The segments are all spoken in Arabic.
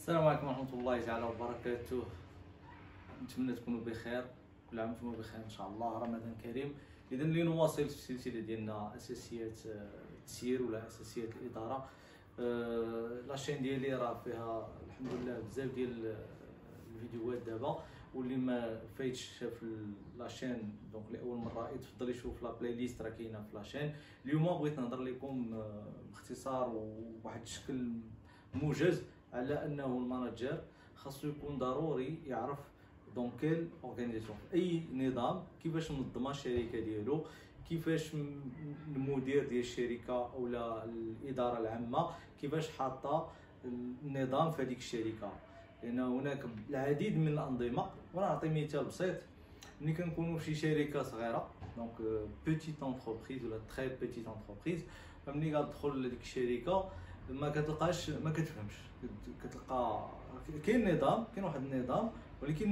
السلام عليكم ورحمة الله تعالى وبركاته. نتمنى تكونوا بخير، كل عام وانتم بخير ان شاء الله. رمضان كريم. اذا لنواصل السلسله ديالنا اساسيات التسيير ولا اساسيات الاداره. لاشين ديالي راه فيها الحمد لله بزاف ديال الفيديوهات دابا، واللي ما فايتش شاف لاشين دونك لاول مره يتفضل يشوف لا بلاي ليست راه كاينه في لاشين. اليوم بغيت نهضر لكم باختصار وبواحد الشكل موجز على انه المانجر خاصو يكون ضروري يعرف دونك كيل اورغانيزاسيون في اي نظام، كيفاش منظمه الشركه ديالو، كيفاش المدير ديال الشركه اولا الاداره العامه كيفاش حاطه النظام في هذيك الشركه. لان هناك العديد من الانظمه، ونعطي مثال بسيط. ملي كنكونوا في شي شركه صغيره دونك بيتيت انتربريز ولا تري بيتيت انتربريز، فملي كتدخل لديك الشركه ما كتلقاش، ما كتفهمش، كتلقى كاين نظام، كاين واحد النظام، ولكن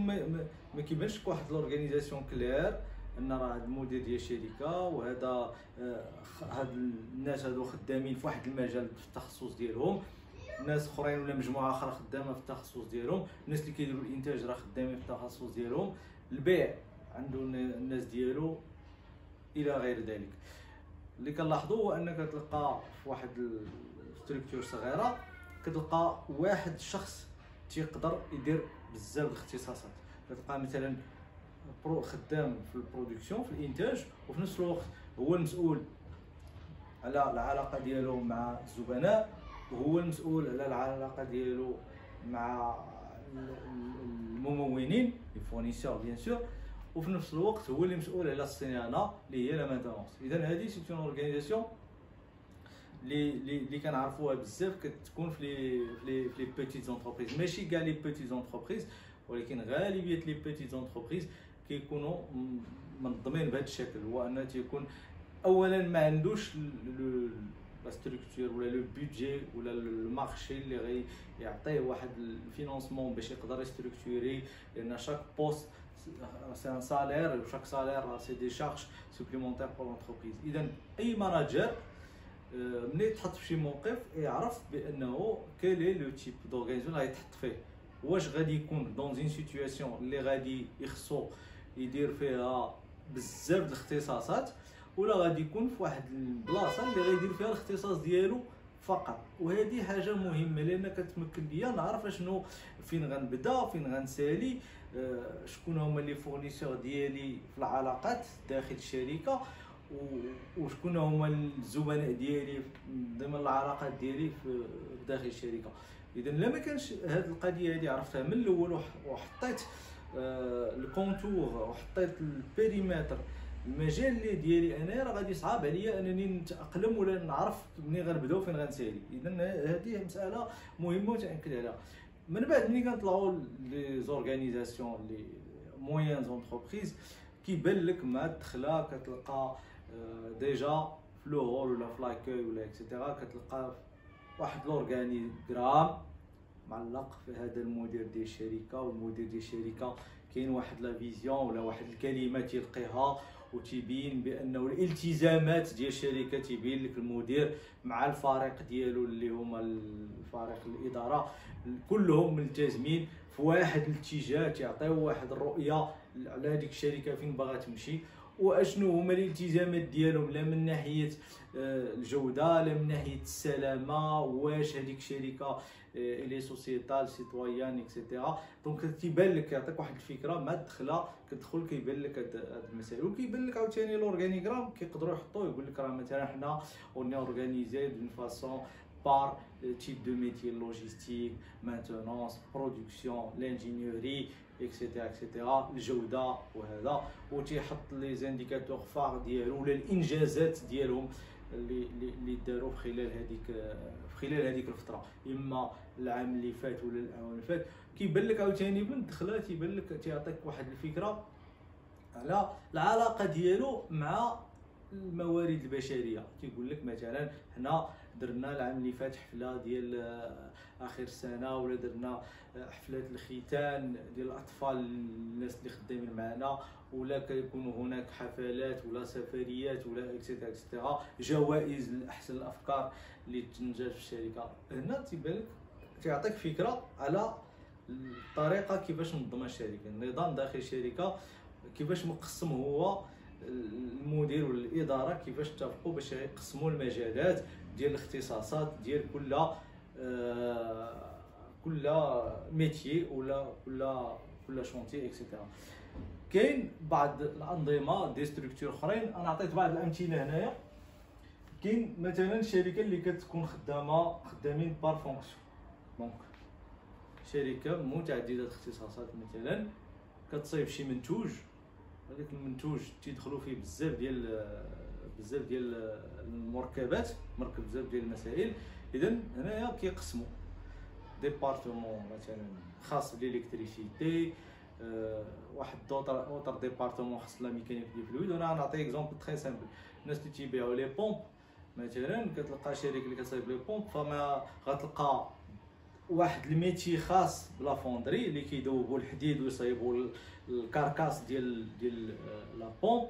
ما كيبانش لك واحد الاورغانيزاسيون كلير ان راه هذا المدير ديال الشركه وهذا هاد الناس هادو خدامين في واحد المجال في التخصص ديالهم، ناس اخرين ولا مجموعه اخرى خدامه في التخصص ديالهم، الناس اللي كيديروا الانتاج راه خدامين في التخصص ديالهم، البيع عنده الناس ديالو الى غير ذلك. اللي كنلاحظوا هو انك كتلقى في واحد ستركتور صغيره كتلقى واحد الشخص تيقدر يدير بزاف الاختصاصات. كتلقى مثلا خدام في البرودكسيون في الانتاج، وفي نفس الوقت هو المسؤول على العلاقه ديالو مع الزبناء، وهو المسؤول على العلاقه ديالو مع الممولين الفورنيسور بيان سور، وفي نفس الوقت هو اللي مسؤول على الصيانه اللي هي لا مينتونس. اذا هذه سي اون اورغانيزاسيون اللي كنعرفوها بزاف كتكون في لي بيتيت زونتربريز، ماشي كاع لي بيتيت زونتربريز، ولكن غالبيه لي بيتيت زونتربريز كيكونوا منظمين بهذا الشكل. هو ان تيكون اولا ما عندوش لا ستركتور ولا لو بودجي ولا المارشي اللي غيعطيه واحد الفينانسمون باش يقدر يستركتوري، لان شاك بوست سي ان سالير، وشاك سالير سي دي شارج سوبليمونتير بور لونتربريز. اذا اي ماناجر ملي يتحط في شي موقف يعرف بانه كيلي لو تيب دورغانيزاسيون اللي غيتحط فيه، واش غادي يكون دون اون سيتوياسيون اللي غادي يخصو يدير فيها بزاف د الاختصاصات، ولا غادي يكون في واحد البلاصه اللي غيدير فيها الاختصاص ديالو فقط. وهذه حاجه مهمه لان كتمكن ليا نعرف شنو فين غنبدا فين غنسالي، شكون هما لي فورنيسور ديالي في العلاقات داخل الشركه، وشكون هما الزبناء ديالي ضمن العلاقات ديالي في داخل الشركه. اذا لا ما كانش هذه القضيه هذه عرفتها من الاول وحطيت الكونتور وحطيت البيريمتر المجال اللي ديالي انا، راه غادي صعاب عليا انني نتاقلم ولا نعرف منين غنبدا وفين غنسالي. اذا هذه مساله مهمه وتاكد عليها. من بعد ملي كنطلعوا لي زورغانيزاسيون لي موين زونتربريز كيبان لك مع الدخله كتلقى ديجا في لو رول ولا في لاكوي ولا اكسيتيرا كتلقى واحد لورغانيغرام معلق في هذا المدير ديال الشركه، والمدير ديال الشركه كاين واحد لا فيزيون ولا واحد الكلمه تيلقيها وتيبين بانه الالتزامات ديال الشركه، تيبين لك المدير مع الفريق ديالو اللي هما الفريق الاداره كلهم ملتزمين في واحد الاتجاه، تيعطيو واحد الرؤيه على هذيك الشركه فين باغا تمشي، واشنو هما الالتزامات ديالهم لا من ناحيه الجوده لا من ناحيه السلامه، واش هذيك الشركه لي سوسيتال سيتويان اكسيتيرا. دونك تيبان لك، يعطيك واحد الفكره مع الدخله كتدخل كيبان لك هاد المسائل، وكيبان لك عاوتاني لورغانيغرام كيقدروا يحطوه يقول لك راه مثلا حنا اون اورغانيزي دون فاسون par type de métier logistique, maintenance, production, l'ingénierie, etc. الجوده وهذا، وتيحط لي زانديكاتور فار ديالو ولا الانجازات ديالهم اللي داروا في خلال هذيك الفتره، اما العام اللي فات ولا العام اللي فات. كيبان لك عاوتاني من الدخله تيبان لك تيعطيك واحد الفكره على العلاقه ديالو مع الموارد البشريه. تيقول لك مثلا حنا درنا العام اللي فات حفله ديال اخر السنه، ولا درنا حفلات الختان ديال الاطفال الناس اللي خدامين معنا، ولا كيكونوا هناك حفلات ولا سفريات ولا اكسيتيرا جوائز لاحسن الافكار اللي تنجز في الشركه. هنا تيبان لك تيعطيك فكره على الطريقه كيفاش منظمه الشركه، النظام داخل الشركه كيفاش مقسم هو المدير والاداره، كيفاش اتفقوا باش يقسموا المجالات ديال الاختصاصات ديال كل ميتيي ولا شونتي اكسيتيرا. كاين بعض الانظمه دي ستركتور اخرين، انا عطيت بعض الامثله هنايا. كاين مثلا الشركه اللي كتكون خدامين بار فونكسيون، دونك شركه متعدده الاختصاصات مثلا كتصايب شي منتوج، هذاك المنتوج تيدخلوا فيه بزاف ديال المركبات، مركب بزاف ديال المسائل. اذا هنايا كيقسموا ديبارتمون مثلا خاص بالالكتريسيتي، واحد اوتر ديبارتمون خاص لا ميكانيك ديال الفلويد. وانا نعطي اكزومبل تري سامبل، الناس اللي تيبيعوا لي بومب مثلا، كتلقى شركه اللي كتصايب لي بومب، فما غتلقى واحد الميتي خاص بلا فوندري اللي كيذوبوا الحديد ويصايبوا الكاركاس ديال لا بومب.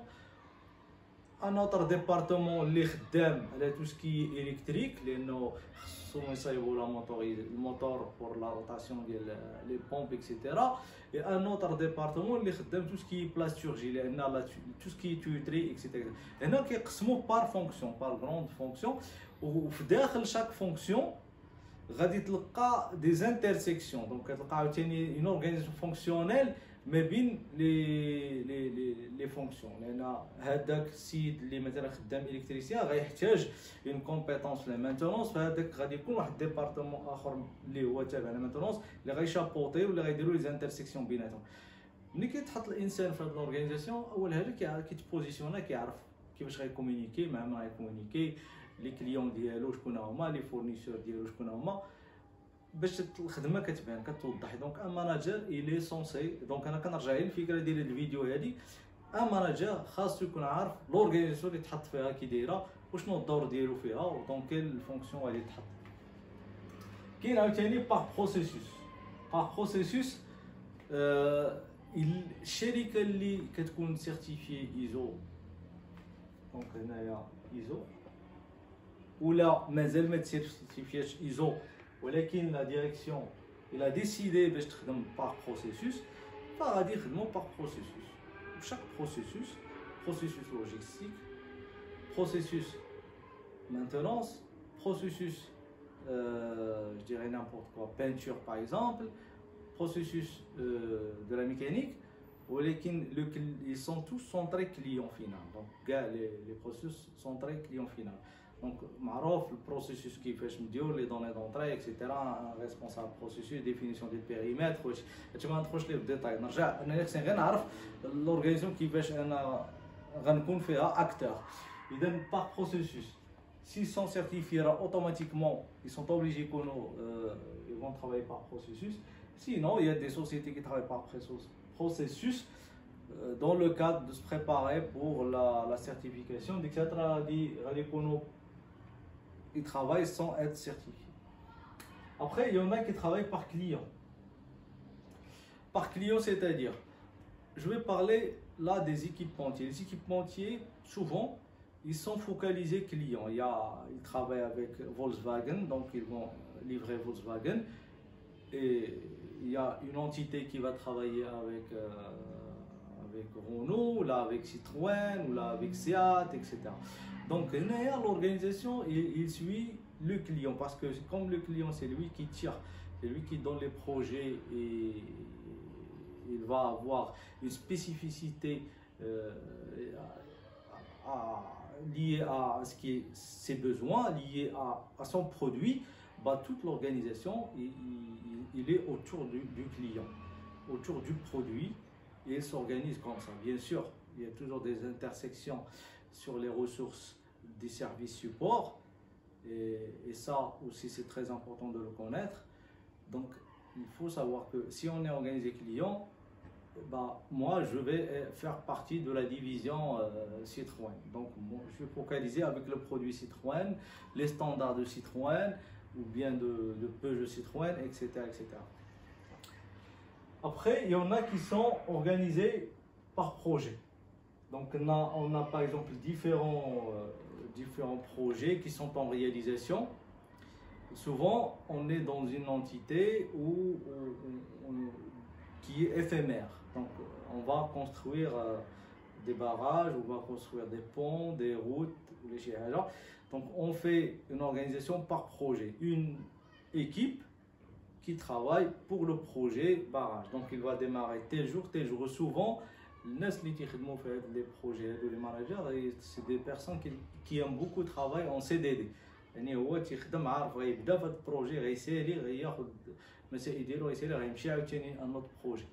ان اوتر ديبارتمون اللي خدام على تو سكي الكتريك، لانه خصهم يصايبوا الموتور بور لا روتاسيون ديال لي بومب اكسيتيرا. ان اوتر ديبارتمون اللي خدام تو سكي بلاستورجي، لان تو سكي تويتري اكسيتيرا. هنا كيقسموا بار فونكسيون، بار غروند فونكسيون، وفي داخل شاك فونكسيون غادي تلقى دي زانترسيكسيون. دونك كتلقى عاوتاني اون اورغانيزاسيون فونكسيونيل ما بين لي فونكسيون، لان هذاك السيد اللي مثلا خدام الكتريسيان غيحتاج اون كومبيتونس لا مانتونونس، فهذاك غادي يكون واحد ديبارتمون اخر اللي هو تابع لا مانتونونس اللي غيشابوطي ولا غيديروا لي زانترسيكسيون بيناتهم. ملي كيتحط الانسان في هذه الاورغانيزاسيون، اول حاجه كيتبوزيسيونا، كيعرف كيفاش غيكومونيكي مع من غيكومونيكي، لي كليون ديالو شكون هما، لي فورنيسور ديالو شكون هما، باش الخدمه كتبان كتوضح. دونك ان ماناجر الي سونسي، دونك انا كنرجع للفكره ديال الفيديو هذه، ان ماناجر خاصو يكون عارف لورغانيزاسيون اللي تحط فيها كي دايره وشنو الدور ديالو فيها ودونك كاين الفونكسيون غادي تحط. كاين عاوتاني باغ بروسيسوس. الشركه اللي كتكون سيرتيفي ايزو، دونك هنايا ايزو، ولا مازال ما تسيرتيفياش ايزو ولكن لا ديريكسيون الى ديسيدي باش تخدم باغ بروسيسوس، فغادي يخدموا باغ بروسيسوس. وشاك بروسيسوس لوجيستيك، بروسيسوس مانتونونس، بروسيسوس je dirais n'importe quoi, peinture par exemple, processus de la mécanique, ولكن ils sont tous centrés client final. Donc les processus centrés client final. دونك معروف البروسيسوس كيفاش نديرو لي دوني دونطري اكسيتيرا، ريسبونسابل بروسيسوس، ديفينيسيون ديال البيريمتر، واش هادشي ما ندخلش ليه بالديتاي. نرجع انا خصني غير نعرف لورغانيزاسيون كيفاش انا غنكون فيها اكتور. اذا باغ بروسيسوس s'ils sont certifiés automatiquement, ils sont obligés que ils vont travailler par processus. Sinon, il y a des sociétés qui travaillent par processus dans le cadre de se préparer pour la certification. Ils travaillent sans être certifiés. Après, il y en a qui travaillent par client. Par client, c'est-à-dire, je vais parler là des équipementiers. Les équipementiers, souvent, ils sont focalisés clients. Ils travaillent avec Volkswagen, donc ils vont livrer Volkswagen. Et il y a une entité qui va travailler avec Renault, ou là avec Citroën, ou là avec Seat, etc. Donc l'organisation, il suit le client, parce que comme le client, c'est lui qui tire, c'est lui qui donne les projets, et il va avoir une spécificité lié à ce qui est ses besoins, lié à son produit. Toute l'organisation il est autour du client, autour du produit, et il s'organise comme ça. Bien sûr, il y a toujours des intersections sur les ressources des services support, et ça aussi c'est très important de le connaître. Donc il faut savoir que si on est organisé client, moi je vais faire partie de la division Citroën. Donc je suis focalisé avec le produit Citroën, les standards de Citroën, ou bien de Peugeot Citroën, etc., etc. Après, il y en a qui sont organisés par projet. Donc on a par exemple différents projets qui sont en réalisation. souvent on est dans une entité qui est éphémère. Donc on va construire des barrages, on va construire des ponts, des routes, les chihaja. Donc on fait une organisation par projet, une équipe qui travaille pour le projet barrage. Donc il va démarrer tel jour, tel jour. Souvent, les gens qui travaillent sur les projets, les managers, c'est des personnes qui aiment beaucoup travailler en CDD. يعني هو تيخدم عارف غيبدا في هذا البروجي غيسالي غياخذ المسائل ديالو غيسالي غيمشي عاوتاني ان اوت بروجي.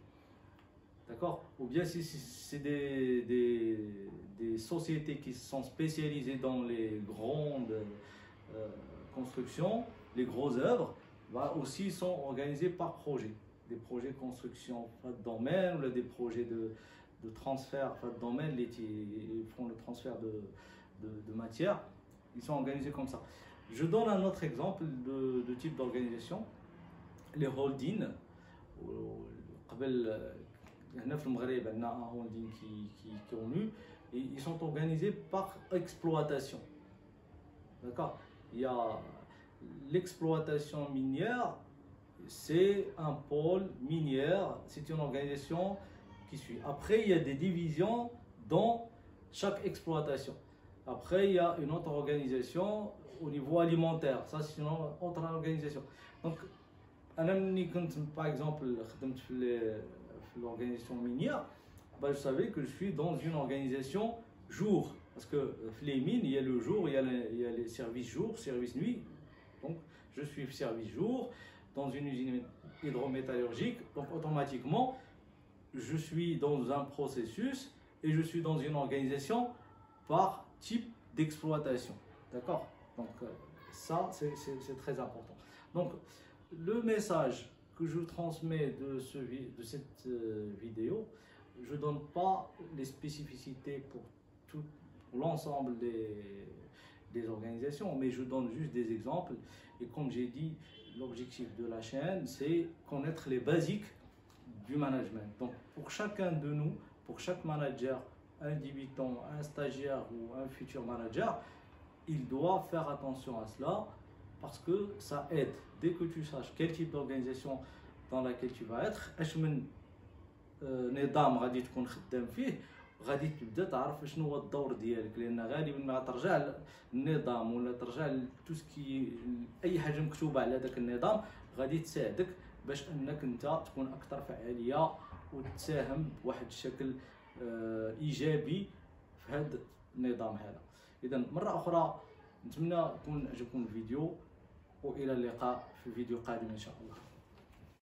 D'accord? Ou bien si c'est des sociétés qui sont spécialisées dans les grandes constructions, les grosses œuvres, bah, aussi sont organisés par projet. Des projets de construction de domaine ou des projets de transfert de domaine, ils font le transfert de matière, ils sont organisés comme ça. Je donne un autre exemple de type d'organisation, les holdings. هنا في المغرب عندنا هولدين كيونو ils sont organisés par exploitation. D'accord? Il y a l'exploitation minière, c'est un pôle minière, c'est une organisation qui suit. Après, il y a des divisions dans chaque exploitation. Après, il y a une autre organisation au niveau alimentaire, ça c'est une autre organisation. Donc, par exemple, l'organisation minière, bah, je savais que je suis dans une organisation jour. Parce que les mines, il y a le jour, il y a les services jour, services nuit. Donc, je suis service jour dans une usine hydrométallurgique. Donc, automatiquement, je suis dans un processus et je suis dans une organisation par type d'exploitation. D'accord? Donc, ça, c'est très important. Donc, le message que je transmets de cette vidéo, je ne donne pas les spécificités pour l'ensemble des organisations, mais je donne juste des exemples. Et comme j'ai dit, l'objectif de la chaîne, c'est connaître les basiques du management. Donc pour chacun de nous, pour chaque manager, un débutant, un stagiaire ou un futur manager, il doit faire attention à cela parce que ça aide. Dès que tu saches quel type d'organisation dans laquelle tu vas être, نظام غادي تكون خدام فيه غادي تبدا تعرف شنو هو الدور ديالك لان غالبا ما ترجع للنظام ولا ترجع لتوسكي اي حاجه مكتوبه على ذاك النظام غادي تساعدك باش انك انت تكون اكثر فعاليه وتساهم بواحد الشكل ايجابي في هذا النظام هذا. اذا مره اخرى نتمنى يكون عجبكم الفيديو والى اللقاء في فيديو قادم ان شاء الله.